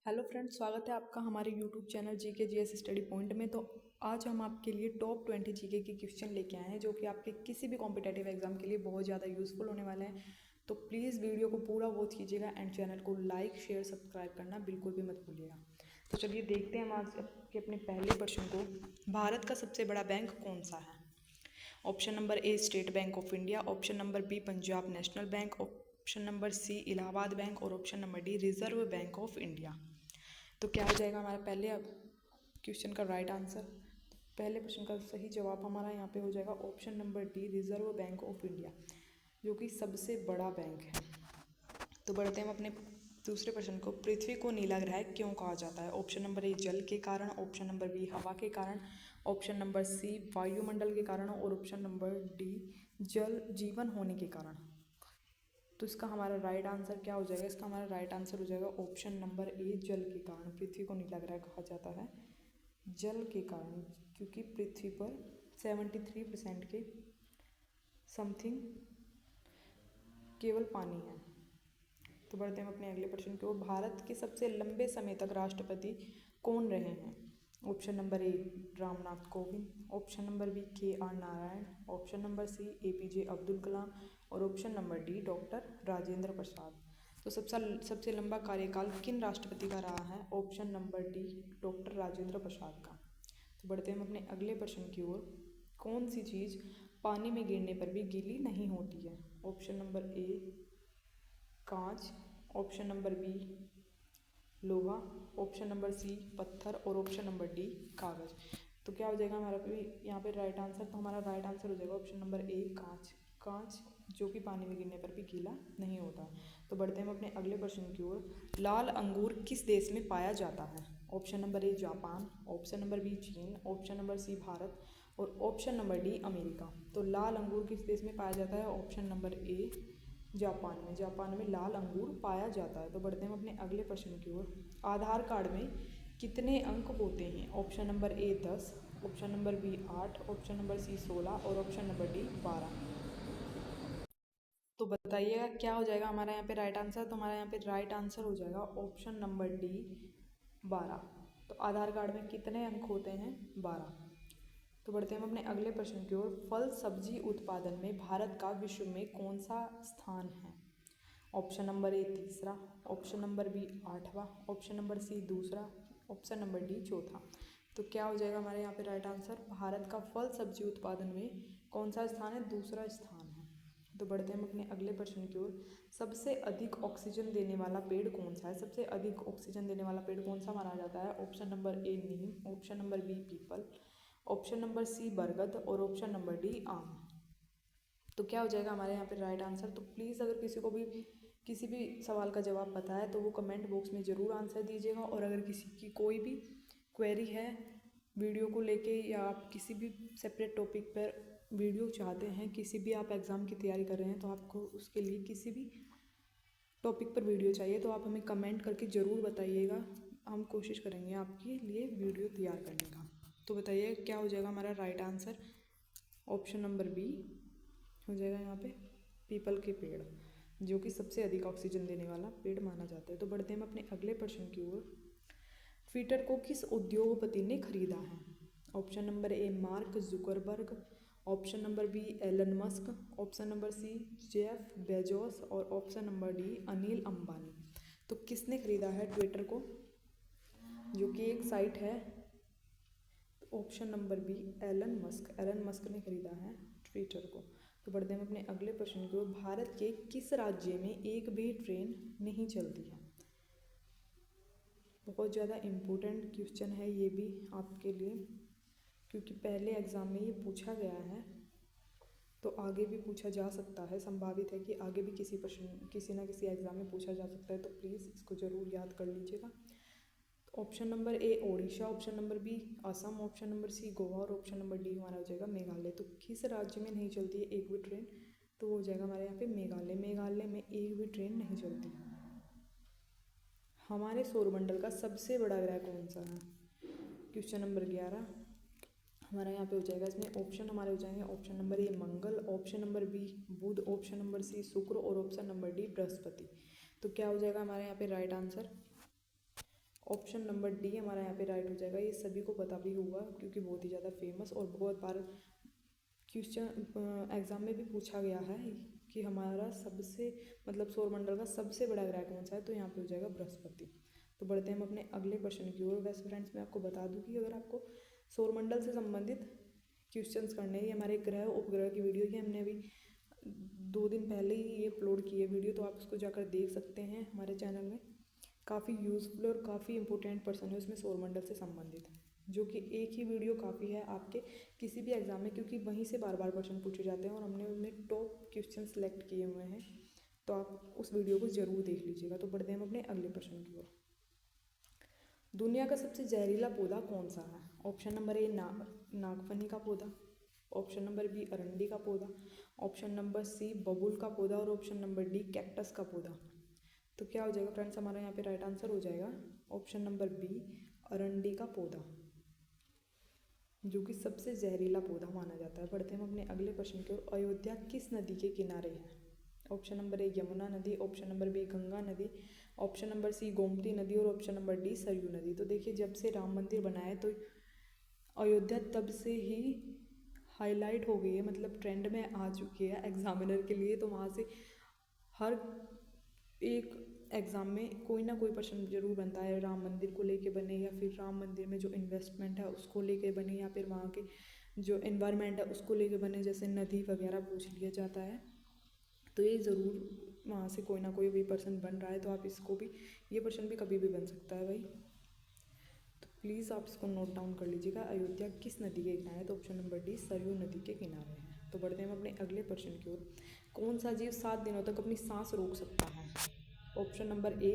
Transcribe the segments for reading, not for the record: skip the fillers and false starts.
Hello friends, स्वागत है आपका हमारे YouTube channel GK GS study point में। तो आज हम आपके लिए टॉप 20 जीके के क्वेश्चन लेके आए हैं जो कि आपके किसी भी कॉम्पिटेटिव एग्जाम के लिए बहुत ज़्यादा यूज़फुल होने वाले हैं। तो प्लीज़ वीडियो को पूरा वॉच कीजिएगा एंड चैनल को लाइक शेयर सब्सक्राइब करना बिल्कुल भी मत भूलिएगा। तो चलिए देखते हैं हम आज के अपने पहले प्रश्न को। भारत का सबसे बड़ा बैंक कौन सा है? Option number A State Bank of India, option number B Punjab National Bank, option number C Allahabad Bank और option number D Reserve Bank of India. तो क्या हो जाएगा हमारा पहले अब क्वेश्चन का राइट आंसर? पहले प्रश्न का सही जवाब हमारा यहाँ पे हो जाएगा option number D Reserve Bank of India, जो कि सबसे बड़ा बैंक है। तो बढ़ते हैं हम अपने दूसरे प्रश्न को। पृथ्वी को नीला ग्रह क्यों कहा जाता है? ऑप्शन नंबर ए जल के कारण, ऑप्शन नंबर बी हवा के कारण, ऑप्शन नंबर सी वायुमंडल के कारण और ऑप्शन नंबर डी जल जीवन होने के कारण। तो इसका हमारा राइट आंसर क्या हो जाएगा? इसका हमारा राइट आंसर हो जाएगा ऑप्शन नंबर ए जल के कारण। पृथ्वी को नीला ग्रह कहा जाता है जल के कारण, क्योंकि पृथ्वी पर 73% के समथिंग केवल पानी है। तो बढ़ते हैं हम अपने अगले प्रश्न की ओर। भारत के सबसे लंबे समय तक राष्ट्रपति कौन रहे हैं? Option number A Ramnath Kovind, option number B K R Narayan, option number C APJ Abdul Kalam और option number D doctor Rajendra Prasad. तो सबसे लंबा कार्यकाल किन राष्ट्रपति का रहा है? Option number D doctor Rajendra Prasad का। तो बढ़ते हैं हम अपने अगले प्रश्न की ओर। कौन सी चीज़ पानी में गिरने पर भी गीली नहीं होती है? ऑप्शन नंबर ए कांच, ऑप्शन नंबर बी लोहा, ऑप्शन नंबर सी पत्थर और ऑप्शन नंबर डी कागज। तो क्या हो जाएगा हमारा यहाँ पे राइट आंसर? तो हमारा राइट आंसर हो जाएगा ऑप्शन नंबर ए कांच। कांच जो कि पानी में गिरने पर भी गीला नहीं होता। तो बढ़ते हैं हम अपने अगले प्रश्न की ओर। लाल अंगूर किस देश में पाया जाता है? Option number A Japan, option number B चीन, ऑप्शन नंबर सी भारत और ऑप्शन नंबर डी अमेरिका। तो लाल अंगूर किस देश में पाया जाता है? ऑप्शन नंबर ए जापान में। जापान में लाल अंगूर पाया जाता है। तो बढ़ते हैं हम अपने अगले प्रश्न की ओर। आधार कार्ड में कितने अंक होते हैं? Option number A 10, option number B 8, option number C 16 और ऑप्शन नंबर डी 12। तो बताइएगा क्या हो जाएगा हमारा यहाँ पे राइट आंसर? तो हमारा यहाँ पे राइट आंसर हो जाएगा ऑप्शन नंबर डी 12। तो आधार कार्ड में कितने अंक होते हैं? 12। तो बढ़ते हैं हम अपने अगले प्रश्न की ओर। फल सब्जी उत्पादन में भारत का विश्व में कौन सा स्थान है? ऑप्शन नंबर ए तीसरा, ऑप्शन नंबर बी 8वां, ऑप्शन नंबर सी दूसरा, ऑप्शन नंबर डी चौथा। तो क्या हो जाएगा हमारे यहाँ पे राइट आंसर? भारत का फल सब्जी उत्पादन में कौन सा स्थान है? दूसरा स्थान है। तो बढ़ते हैं हम अपने अगले प्रश्न की ओर। सबसे अधिक ऑक्सीजन देने वाला पेड़ कौन सा है? सबसे अधिक ऑक्सीजन देने वाला पेड़ कौन सा माना जाता है? ऑप्शन नंबर ए नीम, ऑप्शन नंबर बी पीपल, ऑप्शन नंबर सी बरगद और ऑप्शन नंबर डी आम। तो क्या हो जाएगा हमारे यहाँ पे राइट आंसर? तो प्लीज़ अगर किसी को भी किसी भी सवाल का जवाब पता है तो वो कमेंट बॉक्स में ज़रूर आंसर दीजिएगा। और अगर किसी की कोई भी क्वेरी है वीडियो को लेके या आप किसी भी सेपरेट टॉपिक पर वीडियो चाहते हैं, किसी भी आप एग्ज़ाम की तैयारी कर रहे हैं तो आपको उसके लिए किसी भी टॉपिक पर वीडियो चाहिए तो आप हमें कमेंट करके ज़रूर बताइएगा। हम कोशिश करेंगे आपके लिए वीडियो तैयार करने का। तो बताइए क्या हो जाएगा हमारा right answer? Option number B हो जाएगा यहाँ पे पीपल के पेड़, जो कि सबसे अधिक ऑक्सीजन देने वाला पेड़ माना जाता है। तो बढ़ते हैं हम अपने अगले प्रश्न की ओर। ट्विटर को किस उद्योगपति ने खरीदा है? Option number A Mark Zuckerberg, option number B Elon Musk, option number C Jeff Bezos और option number D Anil Ambani. तो किसने खरीदा है ट्विटर को, जो कि एक साइट है? Option number B Elon Musk. Elon Musk ने खरीदा है ट्विटर को। तो बढ़ते हैं अपने अगले प्रश्न की ओर। भारत के किस राज्य में एक भी ट्रेन नहीं चलती है? बहुत ज़्यादा इम्पोर्टेंट क्वेश्चन है ये भी आपके लिए, क्योंकि पहले एग्ज़ाम में ये पूछा गया है तो आगे भी पूछा जा सकता है। संभावित है कि आगे भी किसी ना किसी एग्ज़ाम में पूछा जा सकता है। तो प्लीज़ इसको ज़रूर याद कर लीजिएगा। Option number A Odisha, option number B Assam, option number C Goa और ऑप्शन नंबर डी हमारा हो जाएगा मेघालय। तो किस राज्य में नहीं चलती है एक भी ट्रेन? तो वो हो जाएगा हमारे यहाँ पे मेघालय। मेघालय में एक भी ट्रेन नहीं चलती। हमारे सौरमंडल का सबसे बड़ा ग्रह कौन सा है? क्वेश्चन नंबर 11 हमारा यहाँ पे हो जाएगा। इसमें ऑप्शन हमारे हो जाएंगे ऑप्शन नंबर ए मंगल, ऑप्शन नंबर बी बुध, ऑप्शन नंबर सी शुक्र और ऑप्शन नंबर डी बृहस्पति। तो क्या हो जाएगा हमारे यहाँ पे right answer? Option number D हमारा यहाँ पे राइट हो जाएगा। ये सभी को पता भी होगा क्योंकि बहुत ही ज़्यादा फेमस और बहुत बार क्वेश्चन एग्ज़ाम में भी पूछा गया है कि हमारा सबसे मतलब सौरमंडल का सबसे बड़ा ग्रह कौन सा है, तो यहाँ पे हो जाएगा बृहस्पति। तो बढ़ते हैं हम अपने अगले क्वेश्चन की ओर। वैसे फ्रेंड्स मैं आपको बता दूं कि अगर आपको सौरमंडल से संबंधित क्वेश्चंस करने हैं, ये हमारे ग्रह उपग्रह की वीडियो की हमने अभी 2 दिन पहले ही ये अपलोड की है वीडियो, तो आप उसको जाकर देख सकते हैं हमारे चैनल में। काफ़ी यूज़फुल और काफ़ी इंपॉर्टेंट पर्सन है उसमें सौरमंडल से संबंधित, जो कि एक ही वीडियो काफ़ी है आपके किसी भी एग्ज़ाम में, क्योंकि वहीं से बार बार क्वेश्चन पूछे जाते हैं और हमने उनमें टॉप क्वेश्चन सेलेक्ट किए हुए हैं, तो आप उस वीडियो को ज़रूर देख लीजिएगा। तो बढ़ते हैं हम अपने अगले प्रश्न की ओर। दुनिया का सबसे जहरीला पौधा कौन सा है? ऑप्शन नंबर ए नागफनी का पौधा, ऑप्शन नंबर बी अरंडी का पौधा, ऑप्शन नंबर सी बबूल का पौधा और ऑप्शन नंबर डी कैक्टस का पौधा। तो क्या हो जाएगा फ्रेंड्स, हमारा यहाँ पे राइट आंसर हो जाएगा ऑप्शन नंबर बी अरंडी का पौधा, जो कि सबसे जहरीला पौधा माना जाता है। बढ़ते हैं हम अपने अगले प्रश्न की ओर। अयोध्या किस नदी के किनारे है? ऑप्शन नंबर ए यमुना नदी, ऑप्शन नंबर बी गंगा नदी, ऑप्शन नंबर सी गोमती नदी और ऑप्शन नंबर डी सरयू नदी। तो देखिए, जब से राम मंदिर बना है तो अयोध्या तब से ही हाईलाइट हो गई है, मतलब ट्रेंड में आ चुकी है एग्जामिनर के लिए। तो वहाँ से हर एक एग्ज़ाम में कोई ना कोई प्रश्न जरूर बनता है, राम मंदिर को लेके बने या फिर राम मंदिर में जो इन्वेस्टमेंट है उसको लेके बने या फिर वहाँ के जो एनवायरनमेंट है उसको लेके बने, जैसे नदी वगैरह पूछ लिया जाता है। तो ये ज़रूर वहाँ से कोई ना कोई भी पर्सन बन रहा है, तो आप इसको भी, ये प्रश्न भी कभी भी बन सकता है भाई। तो प्लीज़ आप इसको नोट डाउन कर लीजिएगा। अयोध्या किस नदी के किनारे है? तो ऑप्शन नंबर डी सरयू नदी के किनारे है। तो बढ़ते हैं हम अपने अगले प्रश्न की ओर। कौन सा जीव 7 दिनों तक अपनी सांस रोक सकता है? ऑप्शन नंबर ए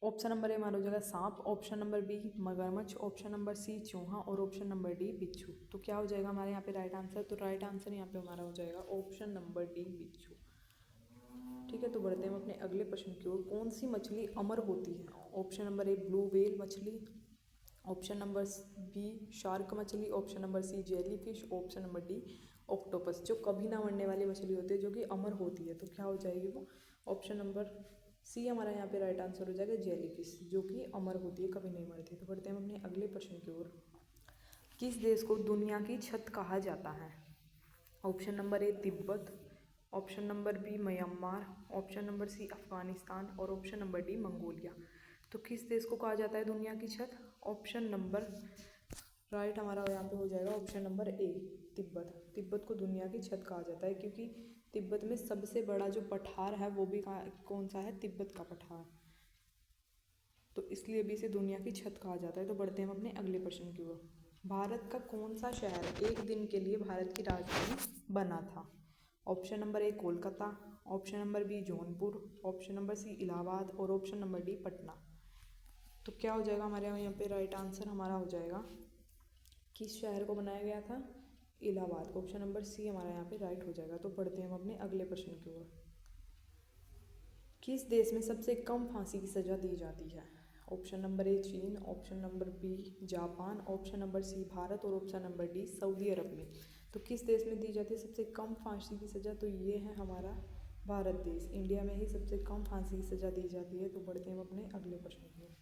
हमारा हो जाएगा सांप, ऑप्शन नंबर बी मगरमच्छ, ऑप्शन नंबर सी चूहा और ऑप्शन नंबर डी बिच्छू। तो क्या हो जाएगा हमारे यहाँ पे राइट आंसर? तो राइट आंसर यहाँ पे हमारा हो जाएगा ऑप्शन नंबर डी बिच्छू। ठीक है, तो बढ़ते हैं हम अपने अगले प्रश्न की ओर। कौन सी मछली अमर होती है? Option number A blue whale मछली, ऑप्शन नंबर बी शार्क मछली, option number C jellyfish, option number D octopus. जो कभी ना मरने वाली मछली होती है जो कि अमर होती है, तो क्या हो जाएगी वो? ऑप्शन नंबर सी हमारा यहाँ पे राइट आंसर हो जाएगा जेली फिश, जो कि अमर होती है, कभी नहीं मरती। तो बढ़ते हैं हम अपने अगले प्रश्न की ओर। किस देश को दुनिया की छत कहा जाता है? Option number A Tibet, option number B Myanmar, option number C Afghanistan और ऑप्शन नंबर डी मंगोलिया। तो किस देश को कहा जाता है दुनिया की छत? ऑप्शन नंबर राइट हमारा यहाँ पे हो जाएगा option number A Tibet. Tibet को दुनिया की छत कहा जाता है क्योंकि तिब्बत में सबसे बड़ा जो पठार है वो भी कौन सा है? तिब्बत का पठार, तो इसलिए भी इसे दुनिया की छत कहा जाता है। तो बढ़ते हैं हम अपने अगले प्रश्न की ओर। भारत का कौन सा शहर एक दिन के लिए भारत की राजधानी बना था? Option number A Kolkata, option number B Jaunpur, option number C Allahabad और ऑप्शन नंबर डी पटना। तो क्या हो जाएगा हमारे यहाँ पे राइट आंसर हमारा हो जाएगा, किस शहर को बनाया गया था? इलाहाबाद। ऑप्शन नंबर सी हमारा यहाँ पे राइट हो जाएगा। तो बढ़ते हैं हम अपने अगले प्रश्न की ओर। किस देश में सबसे कम फांसी की सज़ा दी जाती है? ऑप्शन नंबर ए चीन, option number B Japan, option number C Bharat और ऑप्शन नंबर डी सऊदी अरब में। तो किस देश में दी जाती है सबसे कम फांसी की सज़ा? तो ये है हमारा भारत देश, इंडिया में ही सबसे कम फांसी की सज़ा दी जाती है। तो बढ़ते हैं हम अपने अगले प्रश्न की ओर।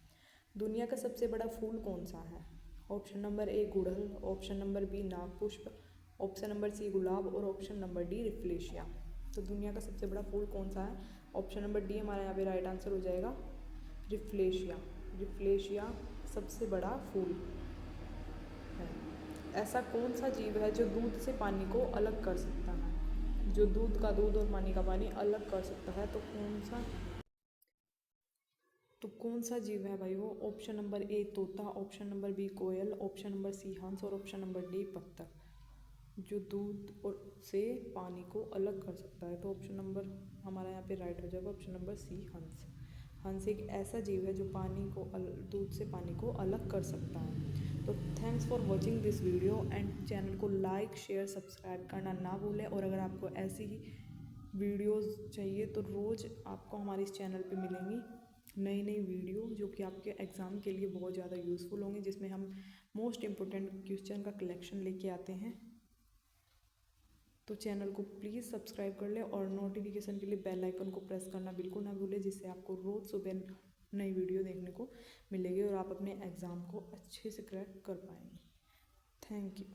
दुनिया का सबसे बड़ा फूल कौन सा है? ऑप्शन नंबर ए गुड़हल, ऑप्शन नंबर बी नागपुष्प, ऑप्शन नंबर सी गुलाब और ऑप्शन नंबर डी रिफ्लेशिया। तो दुनिया का सबसे बड़ा फूल कौन सा है? ऑप्शन नंबर डी हमारा यहाँ पे राइट आंसर हो जाएगा रिफ्लेशिया। रिफ्लेशिया सबसे बड़ा फूल है। ऐसा कौन सा जीव है जो दूध से पानी को अलग कर सकता है? जो दूध का दूध और पानी का पानी अलग कर सकता है, तो कौन सा जीव है भाई वो? ऑप्शन नंबर ए तोता, ऑप्शन नंबर बी कोयल, ऑप्शन नंबर सी हंस और ऑप्शन नंबर डी बत्तख। जो दूध और से पानी को अलग कर सकता है, तो ऑप्शन नंबर हमारा यहाँ पे राइट हो जाएगा ऑप्शन नंबर सी हंस। हंस एक ऐसा जीव है जो पानी को दूध से पानी को अलग कर सकता है। तो thanks for watching this video and channel को लाइक शेयर सब्सक्राइब करना ना भूलें। और अगर आपको ऐसी ही वीडियोस चाहिए तो रोज़ आपको हमारे इस चैनल पे मिलेंगी नई नई वीडियो, जो कि आपके एग्ज़ाम के लिए बहुत ज़्यादा यूज़फुल होंगी, जिसमें हम मोस्ट इम्पोर्टेंट क्वेश्चन का कलेक्शन लेके आते हैं। तो चैनल को प्लीज़ सब्सक्राइब कर ले और नोटिफिकेशन के लिए बेल आइकन को प्रेस करना बिल्कुल ना भूलें, जिससे आपको रोज़ सुबह नई वीडियो देखने को मिलेगी और आप अपने एग्ज़ाम को अच्छे से क्रैक कर पाएंगे। Thank you.